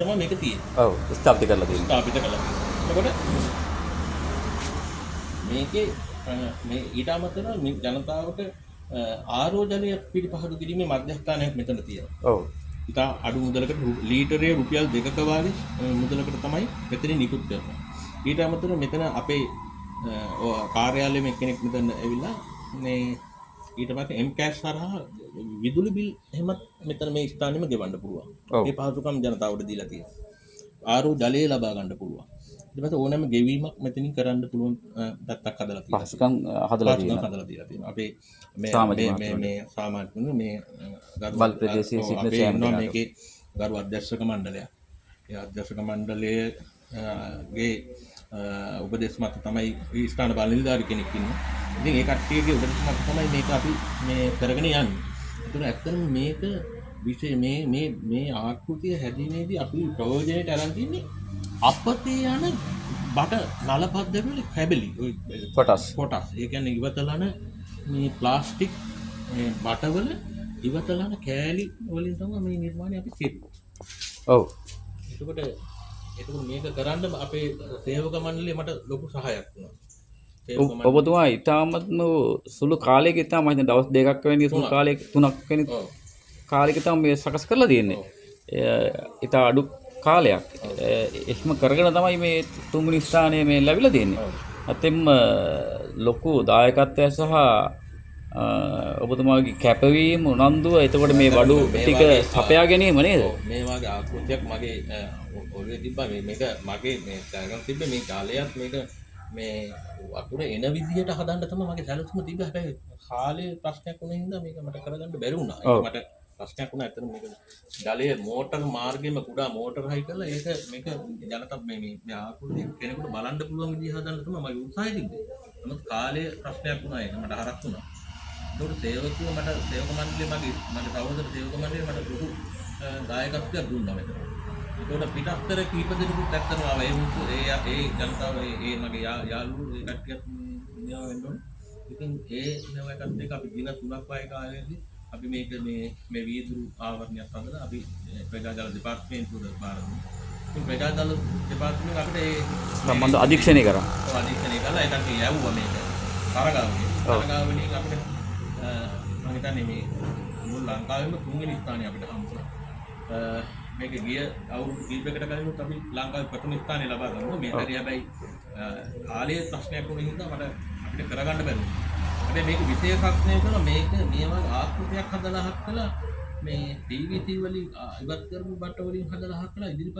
තමයි මේක තියෙන්නේ. ඔව් ස්ථාපිත කරලා තියෙනවා. ස්ථාපිත කළා. එතකොට මේකේ මේ ඊට අමතරව මේ ජනතාවට ආරෝ ජලය පිළිපහදු කිරීමේ මධ්‍යස්ථානයක් මෙතන තියෙනවා. ඔව්. ඉතා අඩු මුදලකට ලීටරයේ රුපියල් 2ක වාගේ මුදලකට තමයි මෙතනින් නිකුත් කරනවා. ඊට අමතරව මෙතන අපේ කාර්යාලයේ එක්කෙනෙක් මෙතන ඇවිල්ලා මේ ඊට පස්සේ M-Cash හරහා විදුලි බිල් එහෙමත් මෙතන මේ ස්ථානෙම ගෙවන්න පුළුවන්. මේ පහසුකම් ජනතාවට දීලා තියෙනවා. ආරෝ ජලය ලබා ගන්න පුළුවන්. ඊට පස්සේ ඕනෑම ගෙවීමක් මෙතනින් කරන්න පුළුවන් පැත්තක් හදලා තියෙනවා. පහසුකම් හදලා තියෙනවා. අපේ මේ සාමාන්‍ය මේ බල් ප්‍රදේශයේ සිටින සෑම මේකේ ගරු අධ්‍යක්ෂක මණ්ඩලයක්. ඒ අධ්‍යක්ෂක මණ්ඩලයේ ගේ උපදේශ මත තමයි මේ ස්ථාන බල නිලධාරි කෙනෙක් ඉන්නවා. ඉතින් ඒ කට්ටියගේ උපදේශ මත තමයි මේක අපි මේ කරගෙන යන්නේ. ඒතර ඇත්තටම මේක විශේෂ මේ ආකෘතිය හැදීමේදී අපි ප්‍රයෝජනයට අරන් තින්නේ අපතේ යන බට නල පද්ධතිවල කැබලි කොටස්. ඒ කියන්නේ ඉවතලන මේ ප්ලාස්ටික් මේ බටවල ඉවතලන කෑලි වලින් තමයි මේ නිර්මාණය අපි කෙරුවේ. ඔව්. එතකොට මේක කරන්න අපේ සේවක මණ්ඩලය මට ලොකු සහායක් වුණා. ඔබතුමා ඉතාමත්ම සුළු කාලයක ඉතාම මම හිතන්නේ දවස් දෙකක් වැනි සුළු කාලයක 3ක් වැනි කාලයක තමයි මේ සකස් කරලා තියෙන්නේ. ඉතා අඩු කාලයක්. එහෙම කරගෙන තමයි මේ තුන්වෙනි ස්ථානය මේ ලැබිලා තියෙන්නේ. අතෙම ලොකු දායකත්වය සහ ඔබතුමාගේ කැපවීම උනන්දුව එතකොට මේ වඩු ටික සපයා ගැනීම නේද? මේ වගේ ආකෘතියක් මගේ ඔළුවේ තිබ්බා. මේක මගේ මේ තරගම් තිබ්බේ මේ කාලයක් මේක මේ වතුර එන විදිහට හදන්න තමයි මගේ සැලසුම තිබ්බේ. හැබැයි කාලේ ප්‍රශ්නයක් වුණ හින්දා මේක මට කරගන්න බැරි වුණා. මට ප්‍රශ්නයක් වුණා. ඇත්තටම මේක ජලයේ මෝටර මාර්ගෙම කුඩා මෝටර හයි කරලා ඒක මේක ජනතා මේ ආකෘතිය කෙනෙකුට බලන්න පුළුවන් විදිහ හදන්න තමයි මගේ උත්සාහය තිබ්බේ. නමුත් කාලේ ප්‍රශ්නයක් වුණා. ඒක මට හරක් වුණා. ඒකට සේවකයෝ මට සේවක මණ්ඩලයේ මගේ සහෝදර සේවක මණ්ඩලයේ මට ලොකු දායකත්වයක් දුන්නා මෙතන. ඒකට පිටස්තර කීප දෙනෙකුත් ඇත්තම ආවා. ඒ ජනතාව ඒ මගේ යාළුවෝ ඒ කට්ටියත් නියම වෙන්න ඕනේ. ඉතින් ඒ නියම එකත් එක්ක අපි දින 3ක් වගේ කාලෙදී අපි මේක මේ වීදුරු ආවරණයක් හදලා අපි ප්‍රජාජල දෙපාර්තමේන්තුවට බාර දුන්නා. ඉතින් ප්‍රජාජල දෙපාර්තමේන්තුව අපිට ඒ සම්බන්ධ අධීක්ෂණය කරා. අධීක්ෂණය කළා. ඒකට යවුවා මේක. තරගාවලිය අපිට මම හිතන්නේ මේ මුළු ලංකාවෙම තුන්වෙනි ස්ථානය අපිට හම්බුණා. මේක ගිය අවුරුදු කීපයකට කලින් අපි ලංකාවේ ප්‍රථම ස්ථානය ලබා ගන්නවා. මේ හරිය හැබැයි කාලයේ ප්‍රශ්නයක් වුණ හින්දා අපිට කරගන්න බැරුණා. හැබැයි මේක විශේෂත්වය කරලා මේක මේ වගේ ආකෘතියක් හදලා හක්කලා මේ PVC වලින් ඉවත් කරපු බට්ට වලින් හදලා හක්කලා ඉදිරිපත්